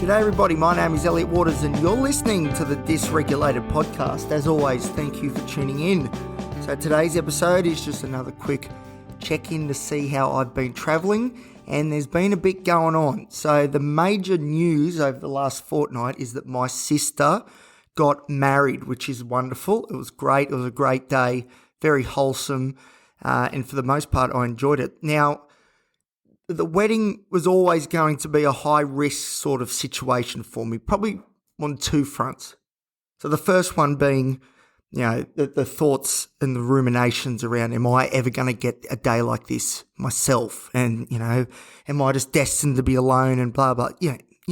G'day everybody, my name is Elliot Waters and you're listening to the Dysregulated podcast. As always, thank you for tuning in. So today's episode is just another quick check-in to see how I've been travelling, and there's been a bit going on. So the major news over the last fortnight is that my sister got married, which is wonderful. It was great. It was a great day, very wholesome, and for the most part I enjoyed it. Now, the wedding was always going to be a high-risk sort of situation for me, probably on two fronts. So the first one being, the thoughts and the ruminations around, am I ever going to get a day like this myself? And, am I just destined to be alone and blah, blah.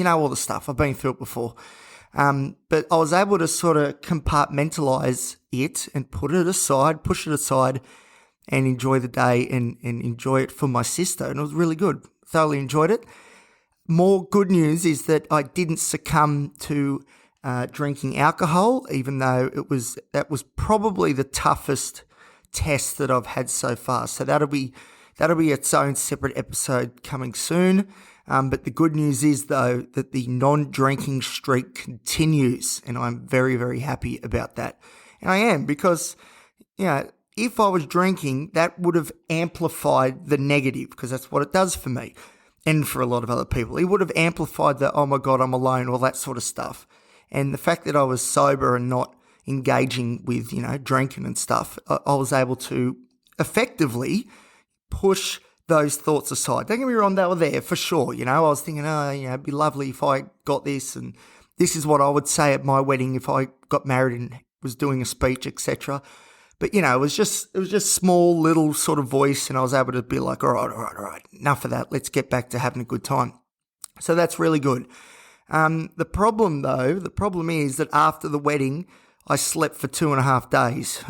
All the stuff. I've been through it before. But I was able to sort of compartmentalize it and push it aside, and enjoy the day and enjoy it for my sister. And it was really good. Thoroughly enjoyed it. More good news is that I didn't succumb to drinking alcohol, even though that was probably the toughest test that I've had so far. So that'll be its own separate episode coming soon. But the good news is, though, that the non-drinking streak continues, and I'm very, very happy about that. And I am, because, if I was drinking, that would have amplified the negative, because that's what it does for me and for a lot of other people. It would have amplified the, oh my God, I'm alone, all that sort of stuff. And the fact that I was sober and not engaging with, drinking and stuff, I was able to effectively push those thoughts aside. Don't get me wrong, they were there for sure. I was thinking, it'd be lovely if I got this, and this is what I would say at my wedding if I got married and was doing a speech, etc. But, it was just small little sort of voice, and I was able to be like, all right, enough of that. Let's get back to having a good time. So that's really good. The problem is that after the wedding, I slept for 2.5 days.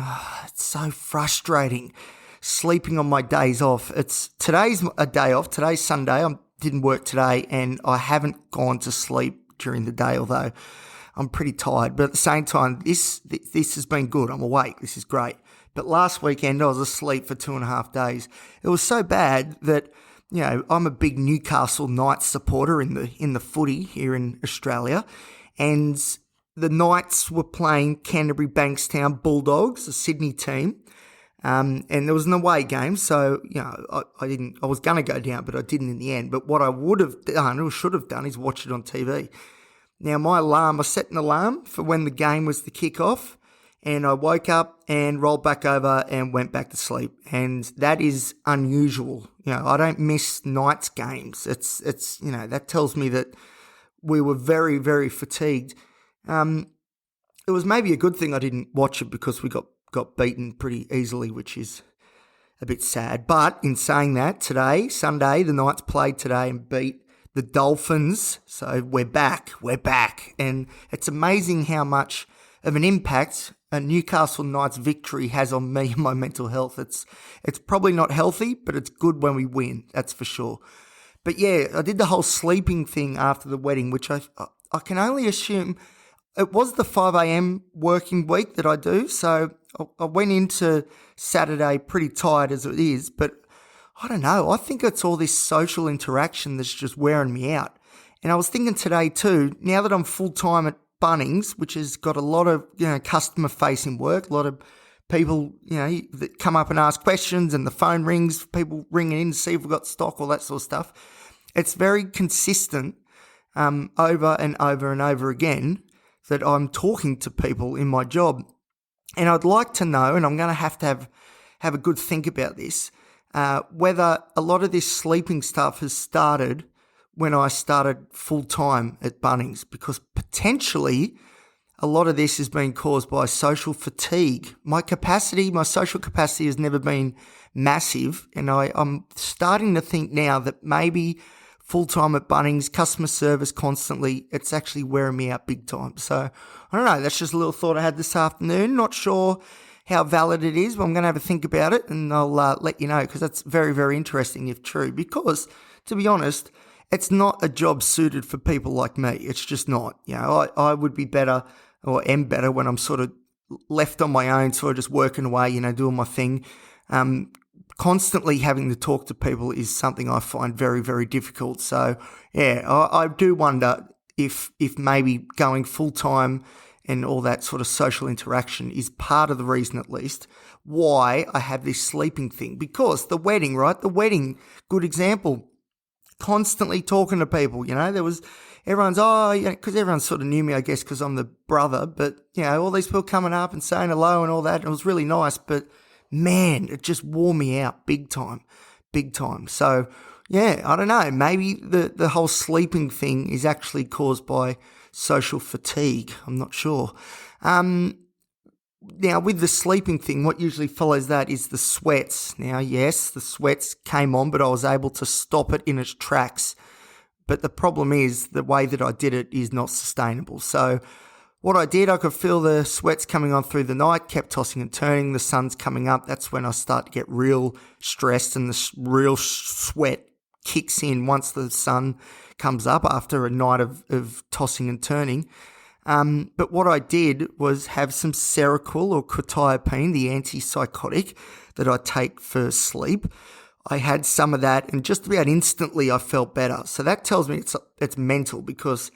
It's so frustrating, sleeping on my days off. Today's a day off. Today's Sunday. I didn't work today, and I haven't gone to sleep during the day, although I'm pretty tired. But at the same time, this has been good. I'm awake. This is great. But last weekend, I was asleep for 2.5 days. It was so bad that, I'm a big Newcastle Knights supporter in the footy here in Australia. And the Knights were playing Canterbury Bankstown Bulldogs, a Sydney team. And there was an away game, so, I was going to go down, but I didn't in the end. But what I would have done, or should have done, is watch it on TV. Now, I set an alarm for when the game was to kick off, and I woke up and rolled back over and went back to sleep. And that is unusual. I don't miss Knights games. It's that tells me that we were very, very fatigued. It was maybe a good thing I didn't watch it, because we got beaten pretty easily, which is a bit sad. But in saying that, today, Sunday, the Knights played today and beat the Dolphins. So we're back. And it's amazing how much of an impact a Newcastle Knights victory has on me and my mental health. It's probably not healthy, but it's good when we win, that's for sure. But yeah, I did the whole sleeping thing after the wedding, which I can only assume it was the 5 a.m. working week that I do. So I went into Saturday pretty tired as it is, but I don't know. I think it's all this social interaction that's just wearing me out. And I was thinking today too, now that I'm full-time at Bunnings, which has got a lot of, customer-facing work, a lot of people, that come up and ask questions, and the phone rings, people ringing in to see if we've got stock, all that sort of stuff. It's very consistent over and over and over again that I'm talking to people in my job. And I'd like to know, and I'm going to have a good think about this, whether a lot of this sleeping stuff has started when I started full-time at Bunnings, because potentially a lot of this has been caused by social fatigue. My social capacity has never been massive, and I'm starting to think now that maybe full-time at Bunnings, customer service constantly, it's actually wearing me out big time. So I don't know, that's just a little thought I had this afternoon. Not sure how valid it is, but I'm going to have a think about it, and I'll let you know, because that's very, very interesting if true. Because, to be honest, it's not a job suited for people like me. It's just not. I would be better, or am better, when I'm sort of left on my own, sort of just working away, doing my thing. Constantly having to talk to people is something I find very, very difficult. So, yeah, I do wonder, if maybe going full-time and all that sort of social interaction is part of the reason, at least, why I have this sleeping thing. Because the wedding, right? The wedding, good example. Constantly talking to people, everyone's, because everyone sort of knew me, I guess, because I'm the brother, but, all these people coming up and saying hello and all that, and it was really nice, but man, it just wore me out big time. So, I don't know, maybe the whole sleeping thing is actually caused by social fatigue. I'm not sure. Now, with the sleeping thing, what usually follows that is the sweats. Now, yes, the sweats came on, but I was able to stop it in its tracks. But the problem is the way that I did it is not sustainable. So what I did, I could feel the sweats coming on through the night, kept tossing and turning. The sun's coming up. That's when I start to get real stressed, and the real sweat kicks in once the sun comes up after a night of tossing and turning. But what I did was have some Seroquel or quetiapine, the antipsychotic that I take for sleep. I had some of that, and just about instantly I felt better. So that tells me it's mental, because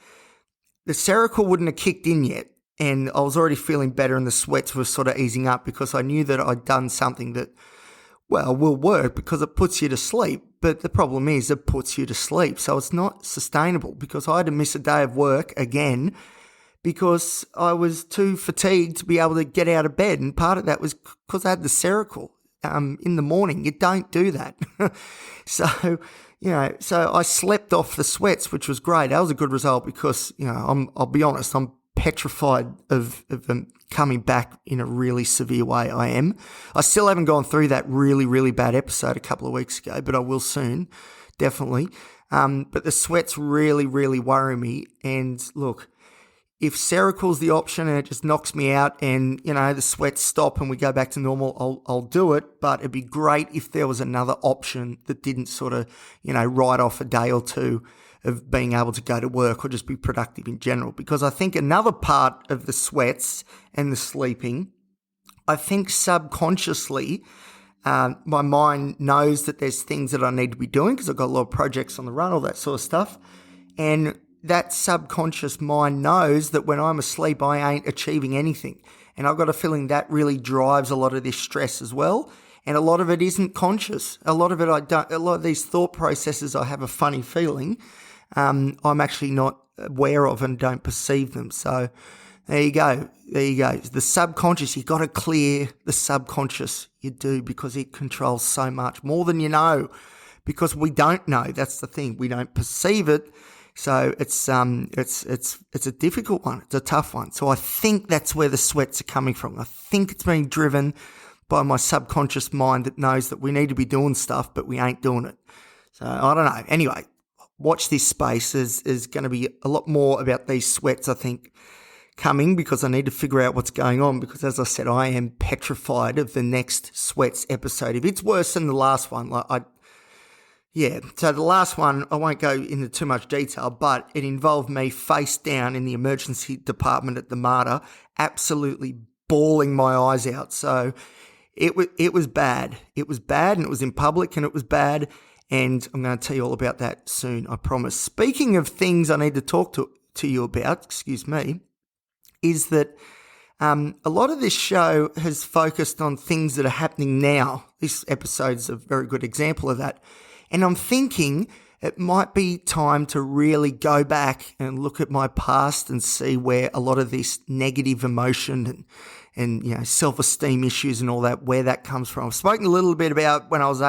the Seroquel wouldn't have kicked in yet, and I was already feeling better, and the sweats were sort of easing up because I knew that I'd done something that, will work because it puts you to sleep. But the problem is it puts you to sleep. So it's not sustainable, because I had to miss a day of work again because I was too fatigued to be able to get out of bed. And part of that was because I had the Seroquel in the morning. You don't do that. So I slept off the sweats, which was great. That was a good result because, I'll be honest, I'm petrified of them coming back in a really severe way. I am. I still haven't gone through that really, really bad episode a couple of weeks ago, but I will soon, definitely. But the sweats really, really worry me. And look, if Seroquel's the option and it just knocks me out and, the sweats stop and we go back to normal, I'll do it. But it'd be great if there was another option that didn't sort of, write off a day or two of being able to go to work or just be productive in general. Because I think another part of the sweats and the sleeping, I think subconsciously, my mind knows that there's things that I need to be doing because I've got a lot of projects on the run, all that sort of stuff. And that subconscious mind knows that when I'm asleep, I ain't achieving anything. And I've got a feeling that really drives a lot of this stress as well. And a lot of it isn't conscious. A lot of these thought processes, I have a funny feeling, I'm actually not aware of and don't perceive them. So there you go. The subconscious, you got to clear the subconscious. You do, because it controls so much more than you know, because we don't know. That's the thing. We don't perceive it. So it's a difficult one. It's a tough one. So I think that's where the sweats are coming from. I think it's being driven by my subconscious mind that knows that we need to be doing stuff, but we ain't doing it. So I don't know. Anyway, watch this space. Is going to be a lot more about these sweats, I think, coming, because I need to figure out what's going on, because as I said, I am petrified of the next sweats episode. If it's worse than the last one, so the last one, I won't go into too much detail, but it involved me face down in the emergency department at the Mater, absolutely bawling my eyes out. So it was bad. It was bad, and it was in public, and it was bad. And I'm going to tell you all about that soon, I promise. Speaking of things I need to talk to you about, is that a lot of this show has focused on things that are happening now. This episode's a very good example of that. And I'm thinking it might be time to really go back and look at my past and see where a lot of this negative emotion and self-esteem issues and all that, where that comes from. I've spoken a little bit about when I was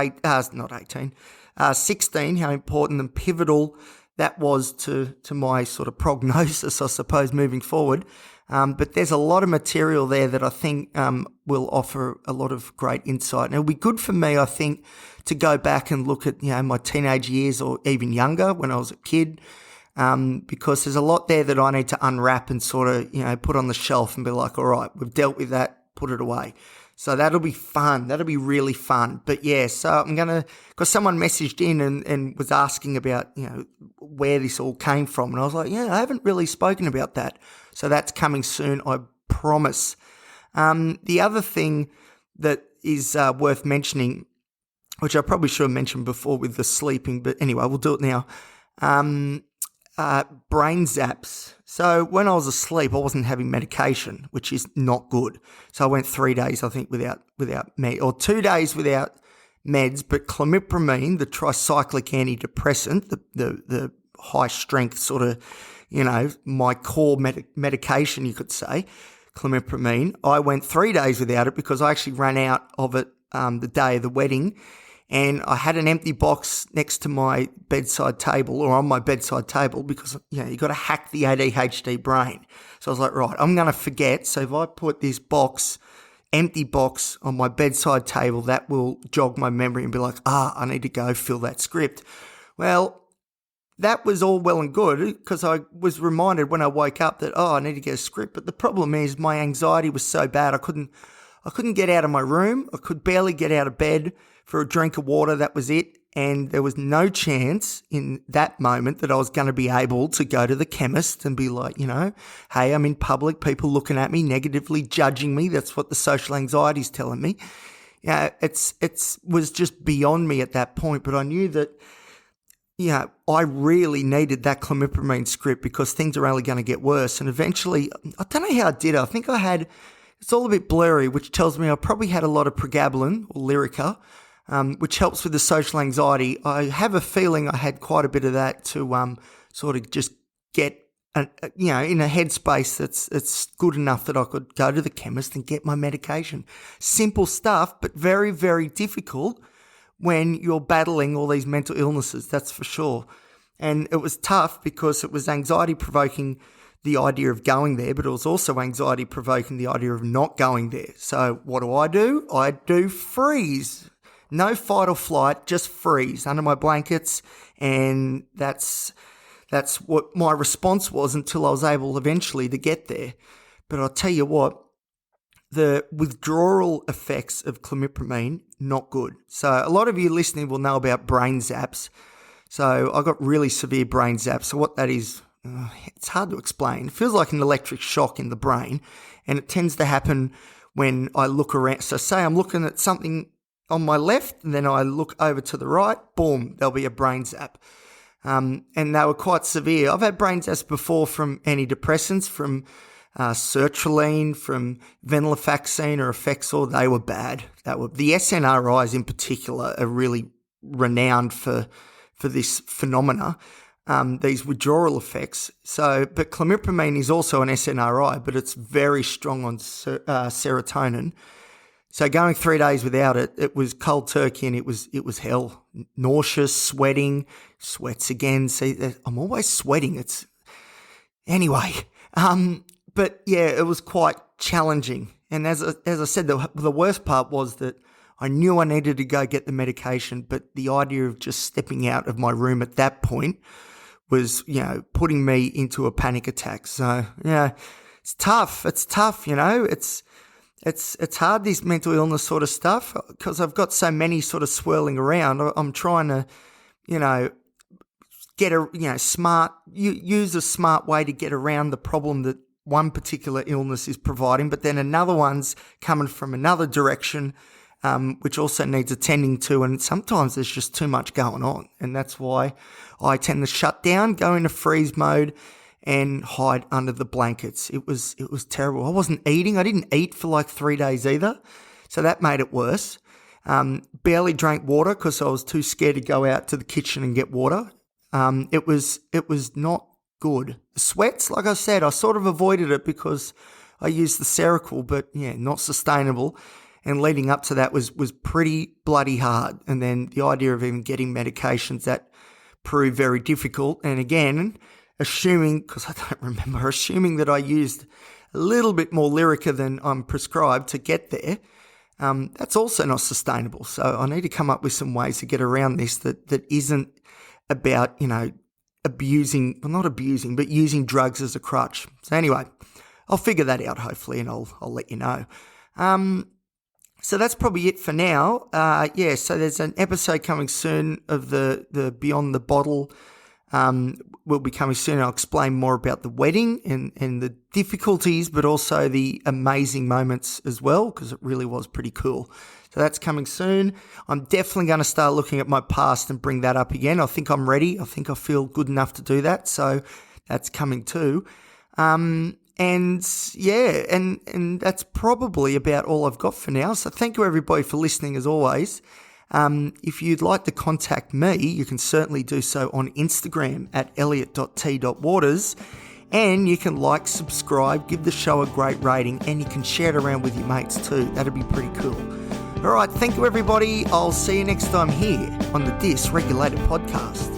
16, how important and pivotal that was to my sort of prognosis, I suppose, moving forward. But there's a lot of material there that I think will offer a lot of great insight. And it'll be good for me, I think, to go back and look at my teenage years, or even younger when I was a kid, because there's a lot there that I need to unwrap and sort of put on the shelf and be like, all right, we've dealt with that, put it away. So that'll be fun. That'll be really fun. But so I'm going to, because someone messaged in and was asking about, where this all came from. And I was like, I haven't really spoken about that. So that's coming soon, I promise. The other thing that is worth mentioning, which I probably should have mentioned before with the sleeping, but anyway, we'll do it now. brain zaps. So when I was asleep, I wasn't having medication, which is not good. So I went 3 days, I think, without med, or 2 days without meds. But clomipramine, the tricyclic antidepressant, the high strength sort of, my core medication, you could say, clomipramine. I went 3 days without it because I actually ran out of it the day of the wedding. And I had an empty box next to my bedside table, or on my bedside table, because, you got to hack the ADHD brain. So I was like, right, I'm going to forget. So if I put this empty box on my bedside table, that will jog my memory and be like, I need to go fill that script. Well, that was all well and good because I was reminded when I woke up that, I need to get a script. But the problem is my anxiety was so bad, I couldn't get out of my room. I could barely get out of bed for a drink of water. That was it. And there was no chance in that moment that I was going to be able to go to the chemist and be like, hey, I'm in public, people looking at me, negatively judging me. That's what the social anxiety is telling me. It was just beyond me at that point. But I knew that, I really needed that clomipramine script because things are only going to get worse. And eventually, I don't know how I did it. I think it's all a bit blurry, which tells me I probably had a lot of pregabalin or Lyrica, which helps with the social anxiety. I have a feeling I had quite a bit of that to sort of just get, in a headspace that's good enough that I could go to the chemist and get my medication. Simple stuff, but very, very difficult when you're battling all these mental illnesses, that's for sure. And it was tough because it was anxiety-provoking, the idea of going there, but it was also anxiety-provoking, the idea of not going there. So what do? I do freeze. No fight or flight, just freeze under my blankets. And that's what my response was until I was able eventually to get there. But I'll tell you what, the withdrawal effects of clomipramine, not good. So a lot of you listening will know about brain zaps. So I got really severe brain zaps. So what that is, it's hard to explain. It feels like an electric shock in the brain, and it tends to happen when I look around. So say I'm looking at something on my left, and then I look over to the right, boom, there'll be a brain zap. And they were quite severe. I've had brain zaps before from antidepressants, from sertraline, from venlafaxine or Effexor. They were bad. The SNRIs in particular are really renowned for this phenomena. These withdrawal effects. But clomipramine is also an SNRI, but it's very strong on serotonin. So going 3 days without it, it was cold turkey, and it was hell. Nauseous, sweating, sweats again. See, I'm always sweating. Anyway. But yeah, it was quite challenging. And as I said, the worst part was that I knew I needed to go get the medication, but the idea of just stepping out of my room at that point was, putting me into a panic attack. So, it's tough. It's tough, It's hard, this mental illness sort of stuff, because I've got so many sort of swirling around. I'm trying to, get use a smart way to get around the problem that one particular illness is providing, but then another one's coming from another direction, which also needs attending to. And sometimes there's just too much going on. And that's why I tend to shut down, go into freeze mode, and hide under the blankets. It was terrible. I wasn't eating. I didn't eat for like 3 days either. So that made it worse. Barely drank water because I was too scared to go out to the kitchen and get water. It was not good. The sweats, like I said, I sort of avoided it because I used the Seroquel, but not sustainable. And leading up to that was pretty bloody hard. And then the idea of even getting medications, that proved very difficult. And again, assuming that I used a little bit more Lyrica than I'm prescribed to get there, that's also not sustainable. So I need to come up with some ways to get around this that isn't about, using drugs as a crutch. So anyway, I'll figure that out hopefully, and I'll let you know. So that's probably it for now. So there's an episode coming soon of the Beyond the Bottle will be coming soon. I'll explain more about the wedding and the difficulties, but also the amazing moments as well, because it really was pretty cool. So that's coming soon. I'm definitely going to start looking at my past and bring that up again. I think I'm ready. I think I feel good enough to do that. So that's coming too. And that's probably about all I've got for now. So thank you everybody for listening as always. If you'd like to contact me, you can certainly do so on Instagram at elliot.t.waters, and you can like, subscribe, give the show a great rating, and you can share it around with your mates too. That'd be pretty cool. All right, thank you everybody. I'll see you next time here on the Dysregulated podcast.